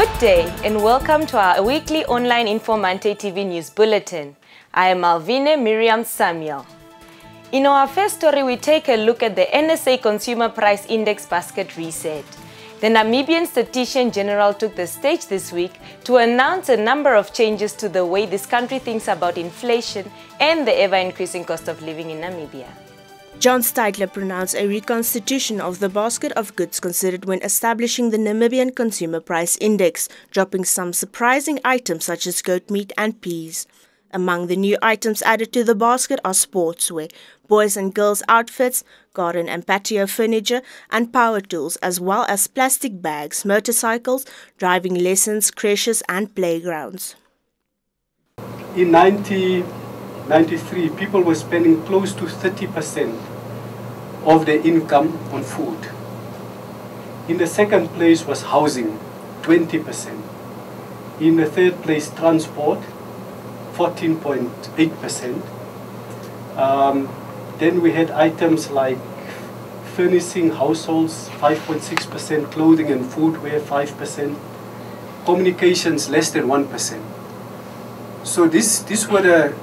Good day and welcome to our weekly online Informante TV News Bulletin. I am Alvine Miriam Samuel. In our first story, we take a look at the NSA Consumer Price Index basket reset. The Namibian Statistician General took the stage this week to announce a number of changes to the way this country thinks about inflation and the ever-increasing cost of living in Namibia. John Stidler pronounced a reconstitution of the basket of goods considered when establishing the Namibian Consumer Price Index, dropping some surprising items such as goat meat and peas. Among the new items added to the basket are sportswear, boys and girls outfits, garden and patio furniture, and power tools, as well as plastic bags, motorcycles, driving lessons, creches and playgrounds. In 1993, people were spending close to 30% of their income on food. In the second place was housing, 20%. In the third place, transport, 14.8%. Then we had items like furnishing households, 5.6%, clothing and foodwear, 5%, communications, less than 1%. So these were the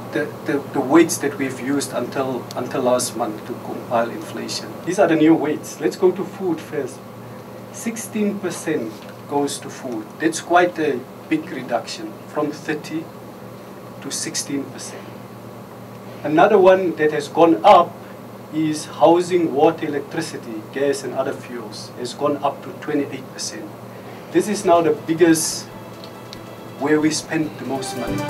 weights that we've used until last month to compile inflation. These are the new weights. Let's go to food first. 16% goes to food. That's quite a big reduction from 30 to 16%. Another one that has gone up is housing, water, electricity, gas and other fuels has gone up to 28%. This is now the biggest where we spend the most money.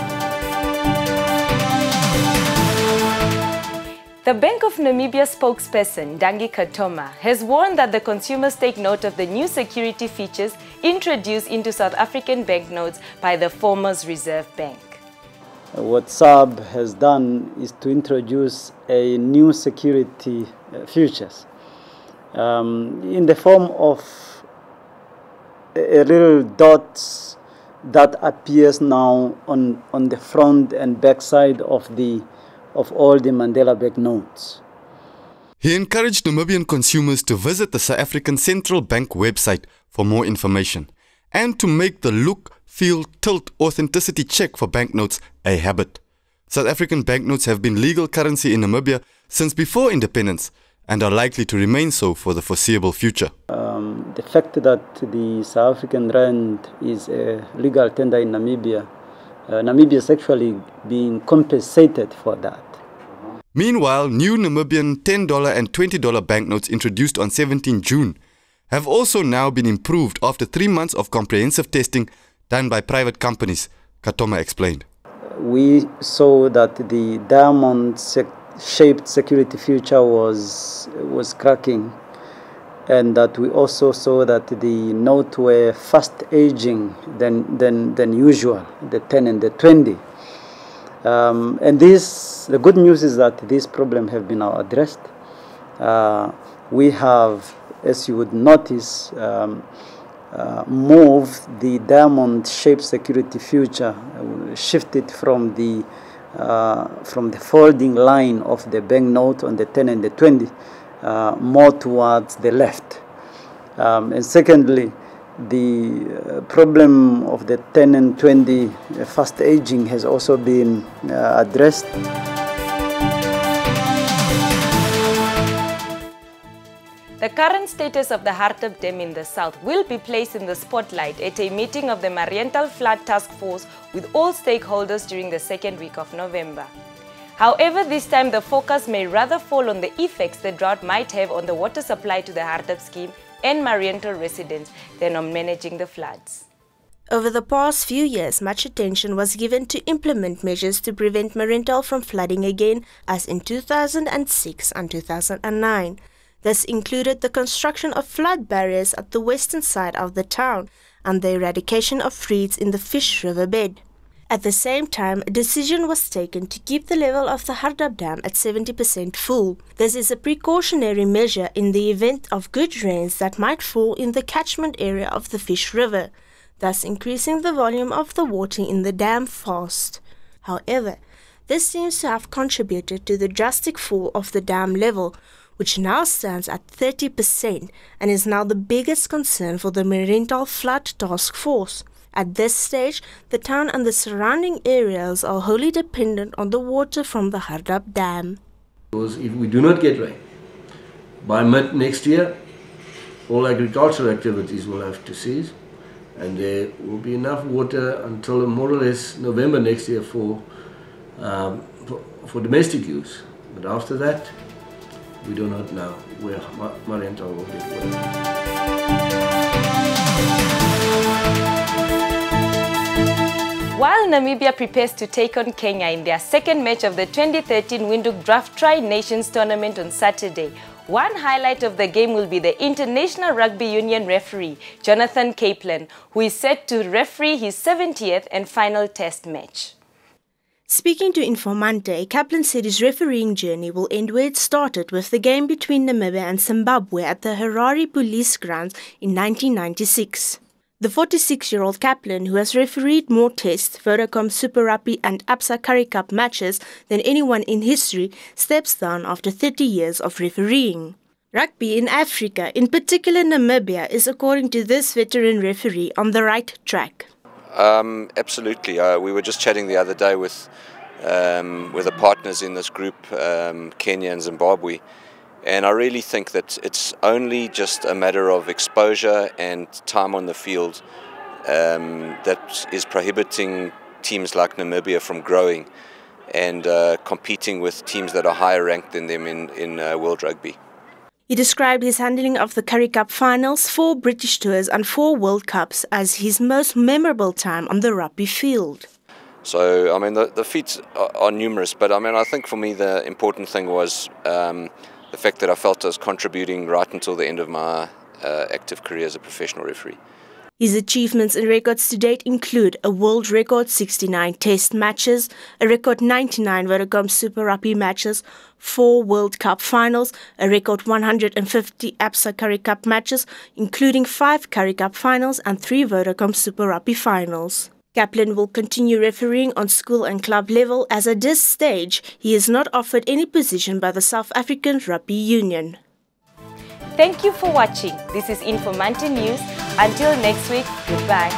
The Bank of Namibia spokesperson, Dangi Katoma, has warned that the consumers take note of the new security features introduced into South African banknotes by the former Reserve Bank. What SARB has done is to introduce a new security features in the form of a little dots that appears now on the front and back side of all the Mandela banknotes. He encouraged Namibian consumers to visit the South African Central Bank website for more information and to make the look, feel, tilt authenticity check for banknotes a habit. South African banknotes have been legal currency in Namibia since before independence and are likely to remain so for the foreseeable future. The fact that the South African rand is a legal tender in Namibia, Namibia is actually being compensated for that. Meanwhile, new Namibian $10 and $20 banknotes introduced on 17 June have also now been improved after 3 months of comprehensive testing done by private companies, Katoma explained. We saw that the diamond-shaped security feature was cracking, and that we also saw that the notes were fast aging than usual, the 10 and the 20. And the good news is that this problem have been now addressed. We have, as you would notice, moved the diamond-shaped security feature, shifted from the folding line of the banknote on the 10 and the 20 more towards the left. And secondly, the problem of the 10 and 20 fast aging has also been addressed. The current status of the Hartbeespoort Dam in the south will be placed in the spotlight at a meeting of the Mariental Flood Task Force with all stakeholders during the second week of November. However, this time the focus may rather fall on the effects the drought might have on the water supply to the Hartbeespoort scheme and Mariental residents than on managing the floods. Over the past few years, much attention was given to implement measures to prevent Mariental from flooding again, as in 2006 and 2009. This included the construction of flood barriers at the western side of the town and the eradication of reeds in the Fish River bed. At the same time, a decision was taken to keep the level of the Hartbeespoort Dam at 70% full. This is a precautionary measure in the event of good rains that might fall in the catchment area of the Fish River, thus increasing the volume of the water in the dam fast. However, this seems to have contributed to the drastic fall of the dam level, which now stands at 30% and is now the biggest concern for the Mariental Flood Task Force. At this stage, the town and the surrounding areas are wholly dependent on the water from the Hardap Dam. Because if we do not get rain, by mid next year, all agricultural activities will have to cease, and there will be enough water until more or less November next year for domestic use. But after that, we do not know where Marienthal will get water. While Namibia prepares to take on Kenya in their second match of the 2013 Windhoek Draft Tri-Nations Tournament on Saturday, one highlight of the game will be the International Rugby Union referee, Jonathan Kaplan, who is set to referee his 70th and final test match. Speaking to Informante, Kaplan said his refereeing journey will end where it started with the game between Namibia and Zimbabwe at the Harare Police Grounds in 1996. The 46-year-old Kaplan, who has refereed more Tests, Vodacom Super Rugby and Absa Currie Cup matches than anyone in history, steps down after 30 years of refereeing. Rugby in Africa, in particular Namibia, is, according to this veteran referee, on the right track. Absolutely. We were just chatting the other day with the partners in this group, Kenya and Zimbabwe. And I really think that it's only just a matter of exposure and time on the field that is prohibiting teams like Namibia from growing and competing with teams that are higher ranked than them in World Rugby. He described his handling of the Currie Cup finals, 4 British Tours and 4 World Cups as his most memorable time on the rugby field. So, I mean, the feats are numerous, but I mean, I think for me the important thing was the fact that I felt I was contributing right until the end of my active career as a professional referee. His achievements and records to date include a world record 69 Test matches, a record 99 Vodacom Super Rugby matches, 4 World Cup finals, a record 150 Absa Currie Cup matches, including 5 Currie Cup finals and 3 Vodacom Super Rugby finals. Kaplan will continue refereeing on school and club level, as at this stage he is not offered any position by the South African Rugby Union. Thank you for watching. This is Informante News. Until next week, goodbye.